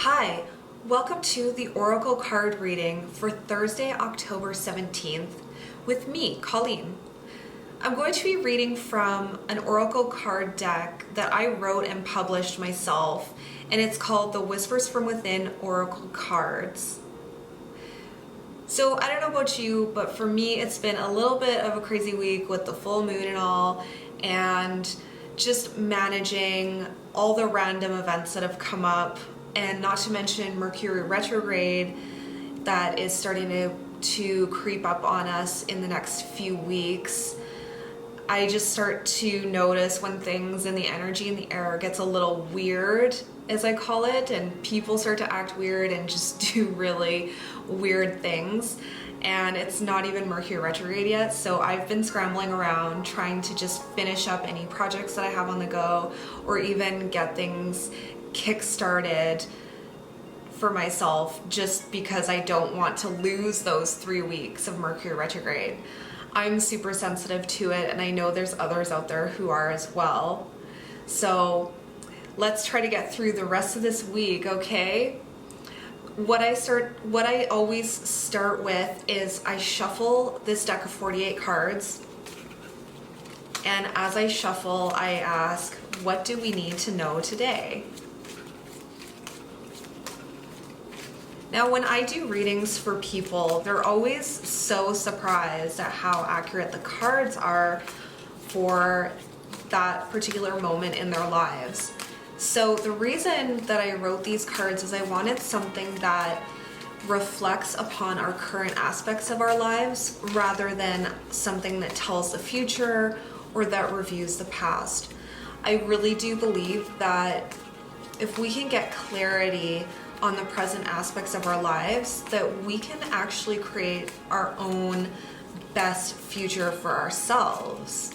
Hi, welcome to the Oracle card reading for Thursday, October 17th with me, Colleen. I'm going to be reading from an Oracle card deck that I wrote and published myself, and it's called the Whispers from Within Oracle Cards. So I don't know about you, but for me it's been a little bit of a crazy week with the full moon and all, and just managing all the random events that have come up, and not to mention Mercury retrograde that is starting to creep up on us in the next few weeks. I just start to notice when things in the energy in the air gets a little weird, as I call it, and people start to act weird and just do really weird things. And it's not even Mercury retrograde yet, so I've been scrambling around trying to just finish up any projects that I have on the go, or even get things kick-started for myself, just because I don't want to lose those 3 weeks of Mercury retrograde. I'm super sensitive to it, and I know there's others out there who are as well. So let's try to get through the rest of this week, okay? What I always start with is I shuffle this deck of 48 cards, and as I shuffle, I ask, what do we need to know today? Now, when I do readings for people, they're always so surprised at how accurate the cards are for that particular moment in their lives. So the reason that I wrote these cards is I wanted something that reflects upon our current aspects of our lives rather than something that tells the future or that reviews the past. I really do believe that if we can get clarity on the present aspects of our lives, that we can actually create our own best future for ourselves.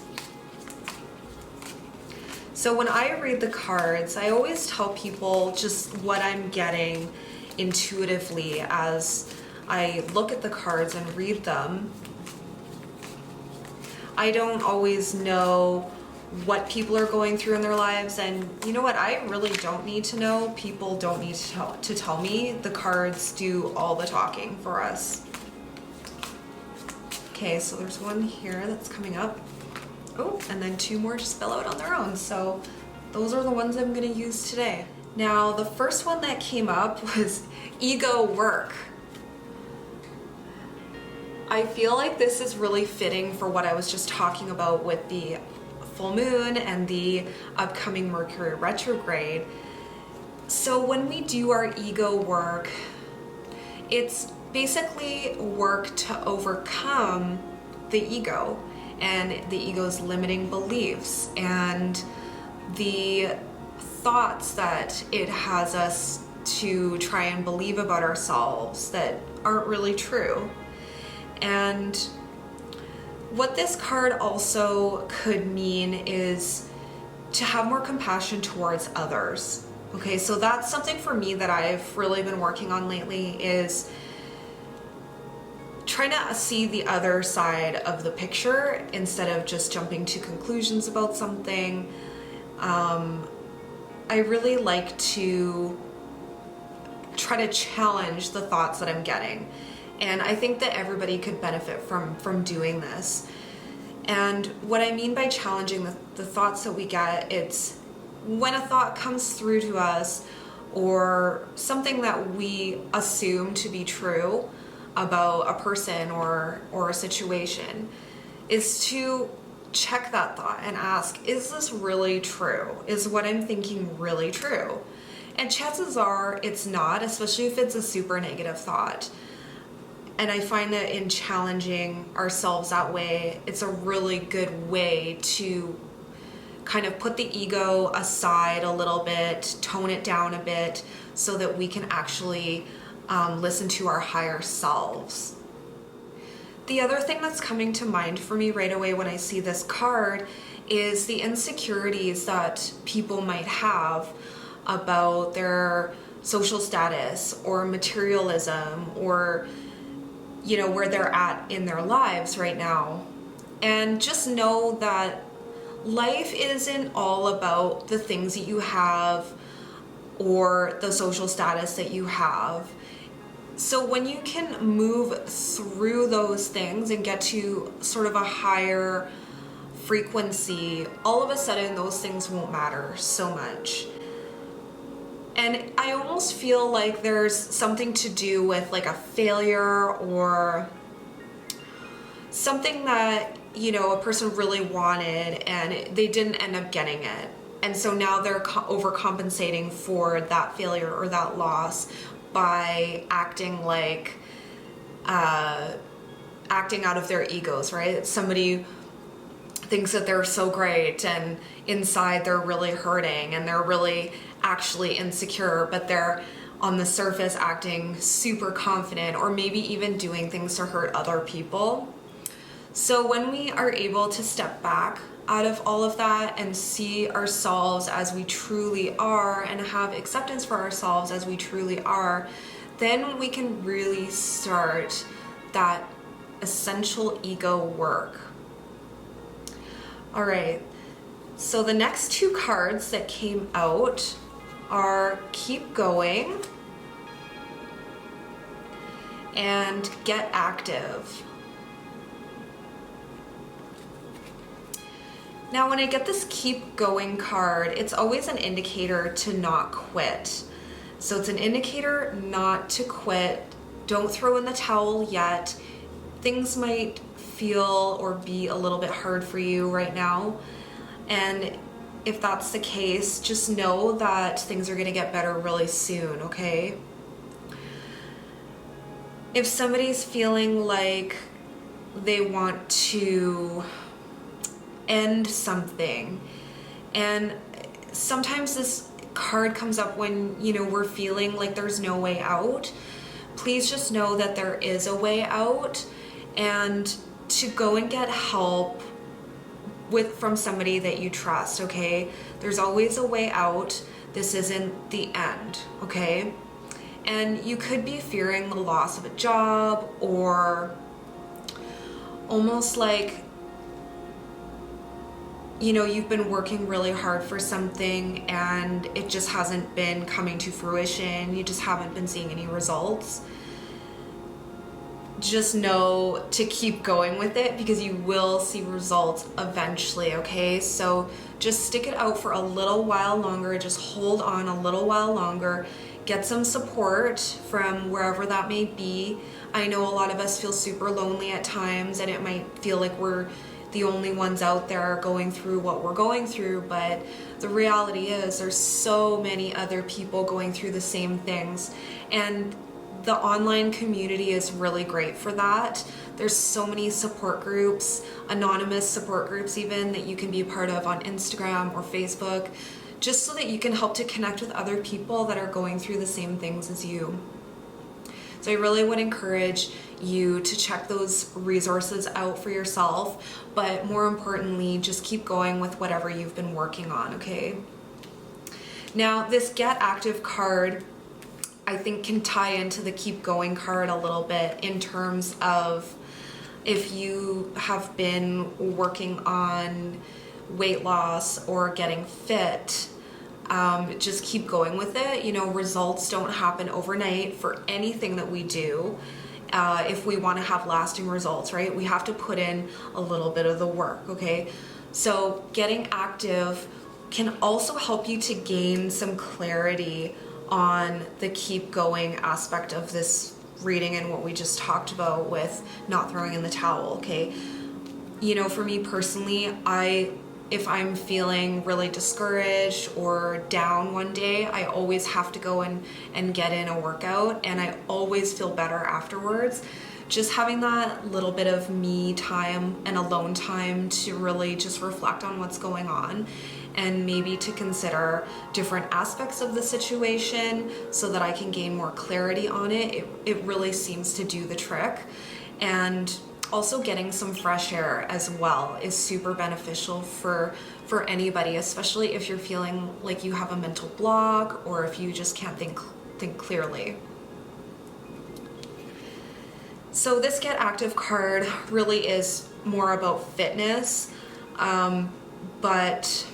So when I read the cards, I always tell people just what I'm getting intuitively as I look at the cards and read them. I don't always know what people are going through in their lives, and you know what, I really don't need to know. People don't need to tell me. The cards do all the talking for us. Okay, so there's one here that's coming up. Oh, and then two more just fell out on their own, so those are the ones I'm going to use today. Now, the first one that came up was ego work. I feel like this is really fitting for what I was just talking about with the full moon and the upcoming Mercury retrograde. So when we do our ego work, it's basically work to overcome the ego and the ego's limiting beliefs and the thoughts that it has us to try and believe about ourselves that aren't really true. And what this card also could mean is to have more compassion towards others. Okay, so that's something for me that I've really been working on lately, is trying to see the other side of the picture instead of just jumping to conclusions about something. I really like to try to challenge the thoughts that I'm getting. And I think that everybody could benefit from doing this. And what I mean by challenging the thoughts that we get, it's when a thought comes through to us or something that we assume to be true about a person or a situation, is to check that thought and ask, is this really true? Is what I'm thinking really true? And chances are it's not, especially if it's a super negative thought. And I find that in challenging ourselves that way, it's a really good way to kind of put the ego aside a little bit, tone it down a bit, so that we can actually listen to our higher selves. The other thing that's coming to mind for me right away when I see this card is the insecurities that people might have about their social status or materialism, or where they're at in their lives right now. And just know that life isn't all about the things that you have or the social status that you have. So when you can move through those things and get to sort of a higher frequency, all of a sudden those things won't matter so much. And I almost feel like there's something to do with like a failure or something that, you know, a person really wanted and they didn't end up getting it. And so now they're overcompensating for that failure or that loss by acting like, acting out of their egos, right? Somebody thinks that they're so great and inside they're really hurting and they're really actually insecure, but they're on the surface acting super confident or maybe even doing things to hurt other people. So when we are able to step back out of all of that and see ourselves as we truly are and have acceptance for ourselves as we truly are, then we can really start that essential ego work. All right, so the next two cards that came out are Keep Going and Get Active. Now, when I get this Keep Going card, it's always an indicator to not quit. So it's an indicator not to quit. Don't throw in the towel yet. Things might feel or be a little bit hard for you right now. And if that's the case, just know that things are going to get better really soon, okay? If somebody's feeling like they want to end something, and sometimes this card comes up when, you know, we're feeling like there's no way out, please just know that there is a way out, and to go and get help from somebody that you trust, okay? There's always a way out. This isn't the end, okay? And you could be fearing the loss of a job, or almost like, you know, you've been working really hard for something and it just hasn't been coming to fruition. You just haven't been seeing any results. Just know to keep going with it because you will see results eventually, okay? So just stick it out for a little while longer. Just hold on a little while longer. Get some support from wherever that may be. I know a lot of us feel super lonely at times, and it might feel like we're the only ones out there going through what we're going through, but the reality is there's so many other people going through the same things, and the online community is really great for that. There's so many support groups, anonymous support groups even, that you can be a part of on Instagram or Facebook, just so that you can help to connect with other people that are going through the same things as you. So I really would encourage you to check those resources out for yourself, but more importantly, just keep going with whatever you've been working on, okay? Now, this Get Active card, I think, can tie into the Keep Going card a little bit in terms of if you have been working on weight loss or getting fit, just keep going with it. You know, results don't happen overnight for anything that we do. If we want to have lasting results, right? We have to put in a little bit of the work, okay? So getting active can also help you to gain some clarity on the keep going aspect of this reading and what we just talked about with not throwing in the towel, okay? You know, for me personally, if I'm feeling really discouraged or down one day, I always have to go and get in a workout, and I always feel better afterwards. Just having that little bit of me time and alone time to really just reflect on what's going on and maybe to consider different aspects of the situation so that I can gain more clarity on it. It really seems to do the trick. And also getting some fresh air as well is super beneficial for anybody, especially if you're feeling like you have a mental block or if you just can't think clearly. So this Get Active card really is more about fitness, but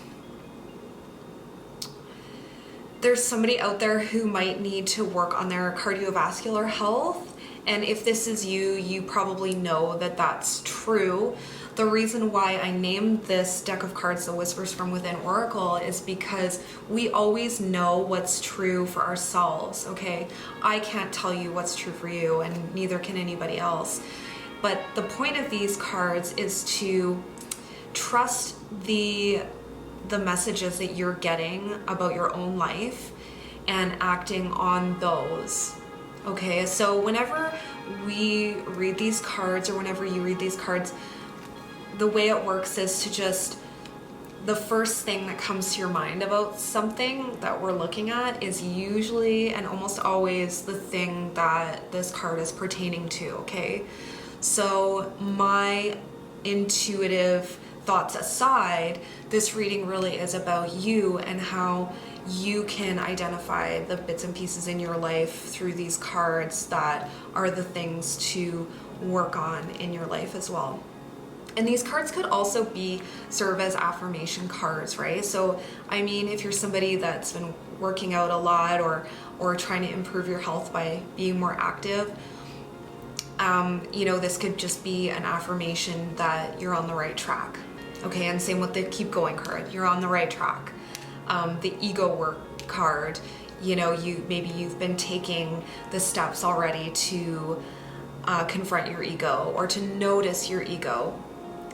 there's somebody out there who might need to work on their cardiovascular health. And if this is you, you probably know that that's true. The reason why I named this deck of cards, the Whispers from Within Oracle, is because we always know what's true for ourselves, okay? I can't tell you what's true for you, and neither can anybody else. But the point of these cards is to trust the messages that you're getting about your own life and acting on those. Okay, so whenever we read these cards, or whenever you read these cards, the way it works is to just, the first thing that comes to your mind about something that we're looking at is usually and almost always the thing that this card is pertaining to, okay? So my intuitive thoughts aside, this reading really is about you and how you can identify the bits and pieces in your life through these cards that are the things to work on in your life as well. And these cards could also serve as affirmation cards, right? So, I mean, if you're somebody that's been working out a lot or trying to improve your health by being more active, this could just be an affirmation that you're on the right track. Okay, and same with the keep going card. You're on the right track. The ego work card, maybe you've been taking the steps already to confront your ego or to notice your ego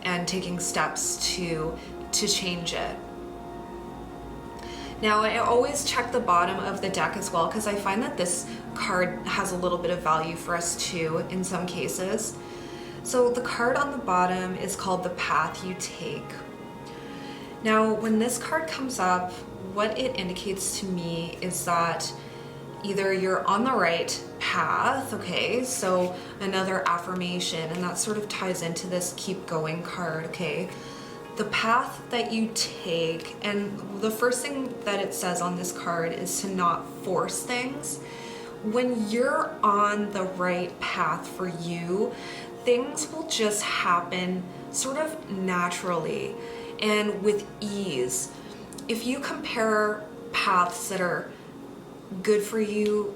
and taking steps to change it. Now, I always check the bottom of the deck as well, because I find that this card has a little bit of value for us too in some cases. So the card on the bottom is called The Path You Take. Now, when this card comes up, what it indicates to me is that either you're on the right path, okay, so another affirmation, and that sort of ties into this keep going card, okay? The path that you take, and the first thing that it says on this card is to not force things. When you're on the right path for you, things will just happen sort of naturally and with ease. If you compare paths that are good for you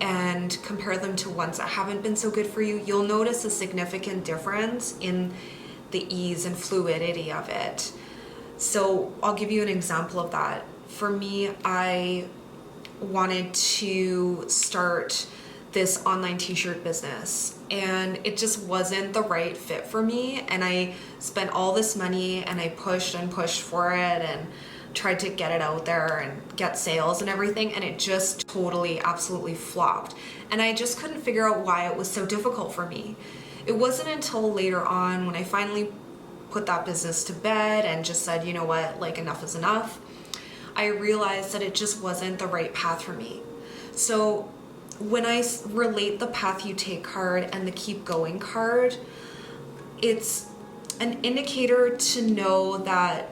and compare them to ones that haven't been so good for you, you'll notice a significant difference in the ease and fluidity of it. So I'll give you an example of that. For me, I wanted to start this online t-shirt business, and it just wasn't the right fit for me, and I spent all this money and I pushed and pushed for it and tried to get it out there and get sales and everything, and it just totally absolutely flopped, and I just couldn't figure out why it was so difficult for me. It wasn't until later on when I finally put that business to bed and just said, you know what, like, enough is enough, I realized that it just wasn't the right path for me. So when I relate the Path You Take card and the Keep Going card, it's an indicator to know that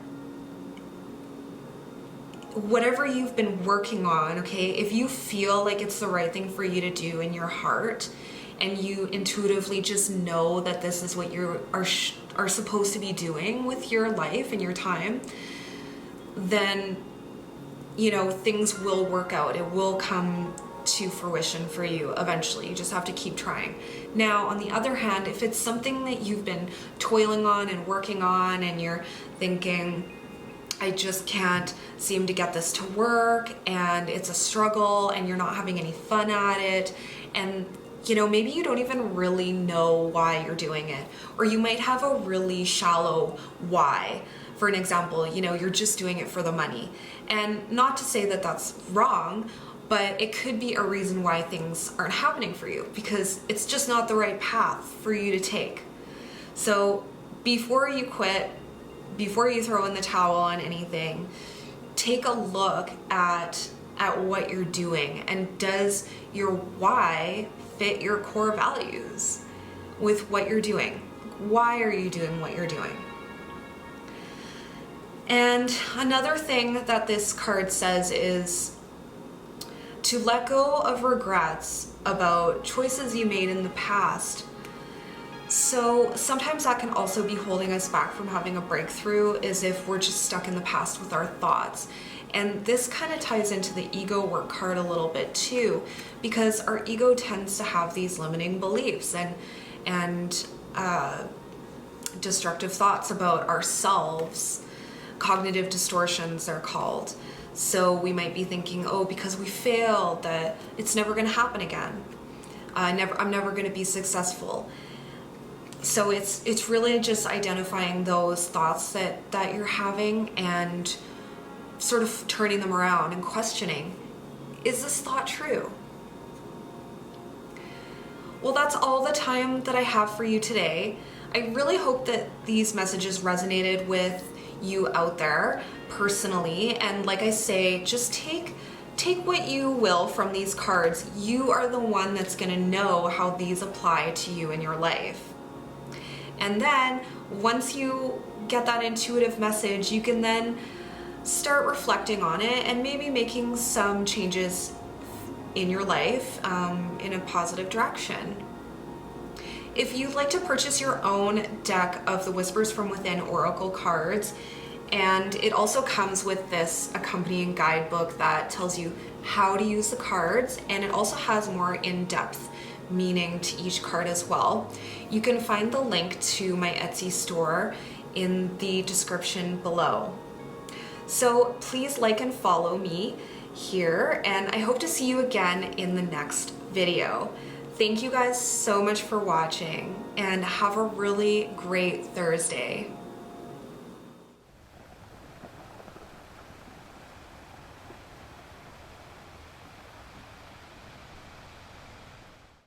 whatever you've been working on, okay, if you feel like it's the right thing for you to do in your heart, and you intuitively just know that this is what you are supposed to be doing with your life and your time, then, things will work out. It will come to fruition for you eventually. You just have to keep trying. Now, on the other hand, if it's something that you've been toiling on and working on, and you're thinking, I just can't seem to get this to work, and it's a struggle, and you're not having any fun at it, and maybe you don't even really know why you're doing it, or you might have a really shallow why. For an example, you're just doing it for the money. And not to say that that's wrong, but it could be a reason why things aren't happening for you, because it's just not the right path for you to take. So before you quit, before you throw in the towel on anything, take a look at what you're doing, and does your why fit your core values with what you're doing? Why are you doing what you're doing? And another thing that this card says is to let go of regrets about choices you made in the past. So sometimes that can also be holding us back from having a breakthrough, is if we're just stuck in the past with our thoughts. And this kind of ties into the ego work card a little bit too, because our ego tends to have these limiting beliefs and destructive thoughts about ourselves. Cognitive distortions, they're called. So we might be thinking, oh, because we failed, that it's never going to happen again. I'm never going to be successful. So it's really just identifying those thoughts that you're having and sort of turning them around and questioning, is this thought true? Well, that's all the time that I have for you today. I really hope that these messages resonated with you out there personally. And like I say, just take what you will from these cards. You are the one that's going to know how these apply to you in your life. And then once you get that intuitive message, you can then start reflecting on it and maybe making some changes in your life in a positive direction. If you'd like to purchase your own deck of the Whispers from Within Oracle cards, and it also comes with this accompanying guidebook that tells you how to use the cards, and it also has more in-depth meaning to each card as well. You can find the link to my Etsy store in the description below. So please like and follow me here, and I hope to see you again in the next video. Thank you guys so much for watching, and have a really great Thursday.